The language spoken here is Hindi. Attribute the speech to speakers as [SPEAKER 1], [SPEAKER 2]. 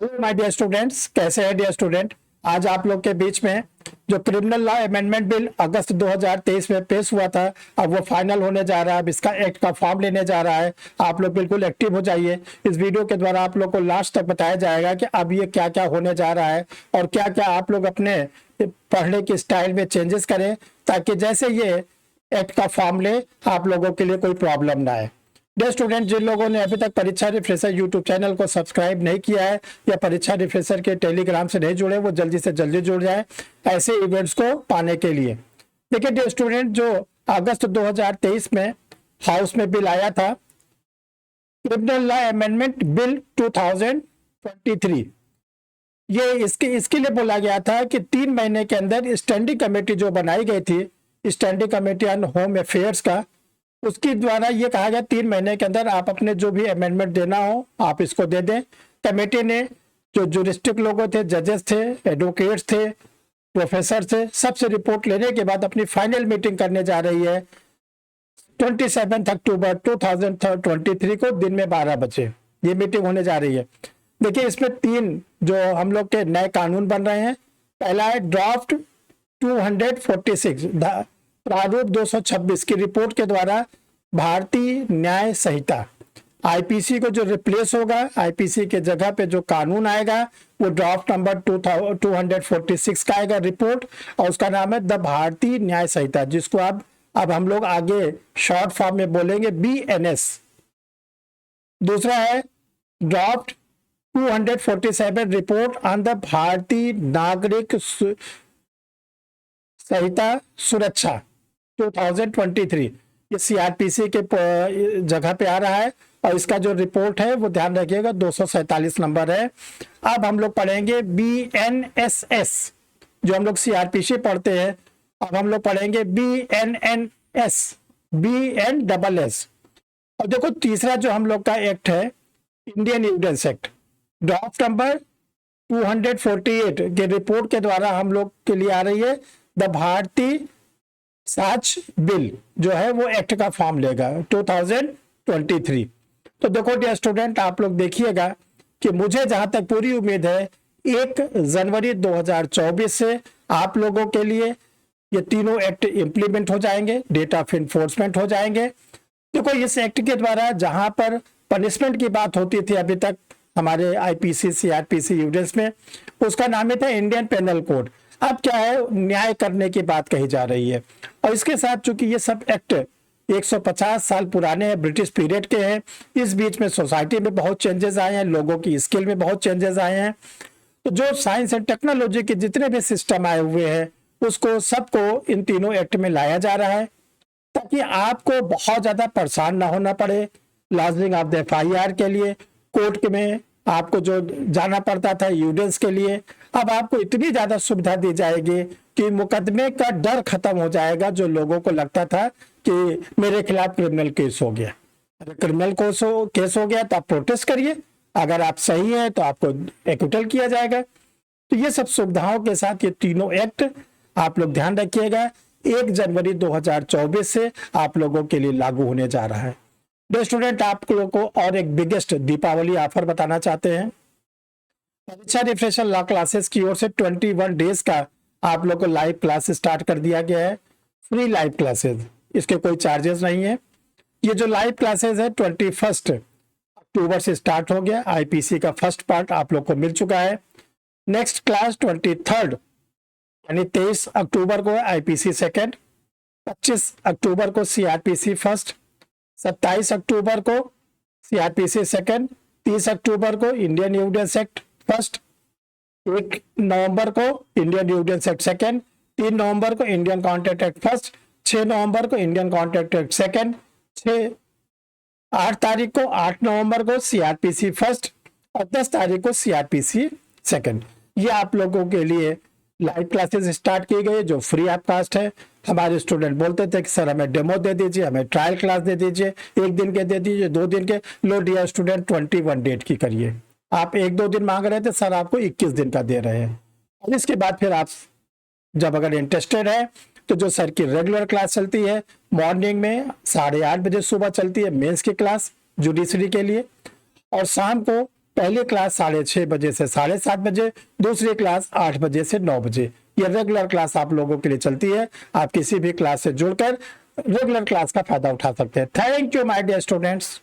[SPEAKER 1] हेलो माय डियर स्टूडेंट्स, कैसे हैं डियर स्टूडेंट। आज आप लोग के बीच में जो क्रिमिनल लॉ अमेंडमेंट बिल अगस्त 2023 में पेश हुआ था, अब वो फाइनल होने जा रहा है। अब इसका एक्ट का फॉर्म लेने जा रहा है। आप लोग बिल्कुल एक्टिव हो जाइए। इस वीडियो के द्वारा आप लोग को लास्ट तक बताया जाएगा कि अब ये क्या क्या होने जा रहा है और क्या क्या आप लोग अपने पढ़ने के स्टाइल में चेंजेस करें, ताकि जैसे ये एक्ट का फॉर्म ले आप लोगों के लिए कोई प्रॉब्लम ना आए। डियर स्टूडेंट, जिन लोगों ने अभी तक परीक्षा रिफ्रेशर यूट्यूब चैनल को सब्सक्राइब नहीं किया है या परीक्षा रिफ्रेशर के टेलीग्राम से नहीं जुड़े, वो जल्दी से जल्दी जुड़ जाए ऐसे इवेंट्स को पाने के लिए। देखिए डियर स्टूडेंट, जो अगस्त 2023 में हाउस में बिल आया था, क्रिमिनल लॉ अमेंडमेंट बिल 2023, ये इसके लिए बोला गया था कि 3 महीने के अंदर स्टैंडिंग कमेटी जो बनाई गई थी, standing committee on home affairs का, उसके द्वारा ये कहा गया 3 महीने के अंदर आप अपने जो भी अमेंडमेंट देना हो आप इसको दे दें। कमेटी ने जो जुरिस्टिक लोगों थे, जजेस थे, एडवोकेट्स थे, प्रोफेसर थे, सबसे रिपोर्ट लेने के बाद अपनी फाइनल मीटिंग करने जा रही है 27 अक्टूबर 2023 को दिन में 12 बजे ये मीटिंग होने जा रही है। देखिए इसमें 3 जो हम लोग के नए कानून बन रहे हैं। पहला है ड्राफ्ट 246 प्रारूप 226 की रिपोर्ट के द्वारा भारतीय न्याय संहिता आईपीसी को जो रिप्लेस होगा, आईपीसी के जगह पे जो कानून आएगा वो ड्राफ्ट नंबर 246 का आएगा रिपोर्ट, और उसका नाम है द भारतीय न्याय संहिता, जिसको अब हम लोग आगे शॉर्ट फॉर्म में बोलेंगे BNS। दूसरा है ड्राफ्ट 247 रिपोर्ट ऑन द भारतीय नागरिक संहिता सुरक्षा 2023, ये CRPC के जगह पे आ रहा है और इसका जो रिपोर्ट है वो ध्यान रखिएगा 247 नंबर है। अब हम लोग पढ़ेंगे BNSS, जो हम लोग CRPC पढ़ते हैं, अब हम लोग पढ़ेंगे BNNS, BNSS। और देखो तीसरा जो हम लोग का एक्ट है Indian evidence act, draft number 248 के रिपोर्ट के द्वारा हम लोग के लिए आ रही है द भारतीय साक्ष्य बिल, जो है वो एक्ट का फॉर्म लेगा 2023। तो देखो डियर स्टूडेंट, आप लोग देखिएगा कि मुझे जहां तक पूरी उम्मीद है 1 जनवरी 2024 से आप लोगों के लिए ये तीनों एक्ट इंप्लीमेंट हो जाएंगे, डेट ऑफ इन्फोर्समेंट हो जाएंगे। देखो इस एक्ट के द्वारा जहां पर पनिशमेंट की बात होती थी अभी तक हमारे IPC CRPC एविडेंस में, उसका नाम था इंडियन पेनल कोड। अब क्या है, न्याय करने की बात कही जा रही है। और इसके साथ चूंकि ये सब एक्ट 150 साल पुराने हैं, ब्रिटिश पीरियड के हैं, इस बीच में सोसाइटी में बहुत चेंजेस आए हैं, लोगों की स्किल में बहुत चेंजेस आए हैं। तो जो साइंस एंड टेक्नोलॉजी के जितने भी सिस्टम आए हुए हैं उसको सबको इन तीनों एक्ट में लाया जा रहा है, ताकि आपको बहुत ज्यादा परेशान ना होना पड़े लॉजिंग ऑफ द FIR के लिए। कोर्ट में आपको जो जाना पड़ता था एविडेंस के लिए, अब आपको इतनी ज्यादा सुविधा दी जाएगी कि मुकदमे का डर खत्म हो जाएगा। जो लोगों को लगता था कि मेरे खिलाफ क्रिमिनल केस हो गया, अगर क्रिमिनल केस हो गया तो आप प्रोटेस्ट करिए, अगर आप सही हैं तो आपको एक्विटल किया जाएगा। तो ये सब सुविधाओं के साथ ये तीनों एक्ट आप लोग ध्यान रखिएगा 1 जनवरी 2024 से आप लोगों के लिए लागू होने जा रहा है। डियर स्टूडेंट, आप लोगों को और एक बिगेस्ट दीपावली ऑफर बताना चाहते हैं। परीक्षा रिफ्रेशर लॉ क्लासेस की ओर से 21 डेज का आप लोग को लाइव क्लास स्टार्ट कर दिया गया है, फ्री लाइव क्लासेस, इसके कोई चार्जेस नहीं है। ये जो लाइव क्लासेस है 21 अक्टूबर से स्टार्ट हो गया। IPC का फर्स्ट पार्ट आप लोग को मिल चुका है। नेक्स्ट क्लास 23 यानी 23 अक्टूबर को IPC सेकेंड, 25 अक्टूबर को CRPC फर्स्ट, 27 अक्टूबर को CRPC सेकेंड, 30 अक्टूबर को इंडियन एविडेंस एक्ट फर्स्ट, 1 नवंबर को इंडियन एविडेंस एक्ट सेकेंड, 3 नवंबर को इंडियन कॉन्ट्रैक्ट एक्ट फर्स्ट, 6 नवंबर को इंडियन कॉन्ट्रैक्ट एक्ट सेकेंड, 8 तारीख को 8 नवंबर को CRPC फर्स्ट और 10 तारीख को CRPC सेकेंड। ये आप लोगों के लिए लाइव क्लासेस स्टार्ट की गई जो फ्री ऑफ कास्ट है। हमारे स्टूडेंट बोलते थे कि सर हमें डेमो दे दीजिए, हमें ट्रायल क्लास दे दीजिए, 1 दिन के दे दीजिए, 2 दिन के। लो डियर स्टूडेंट, 21 डेट की करिए। आप 1-2 दिन मांग रहे थे, सर आपको 21 दिन का दे रहे हैं। और इसके बाद फिर आप जब अगर इंटरेस्टेड है तो जो सर की रेगुलर क्लास चलती है मॉर्निंग में 8:30 बजे सुबह चलती है मेंस की क्लास जुडिशरी के लिए, और शाम को पहली क्लास 6:30 बजे से 7:30 बजे, दूसरी क्लास 8 बजे से 9 बजे। ये रेगुलर क्लास आप लोगों के लिए चलती है। आप किसी भी क्लास से जुड़कर रेगुलर क्लास का फायदा उठा सकते हैं। Thank you my dear students.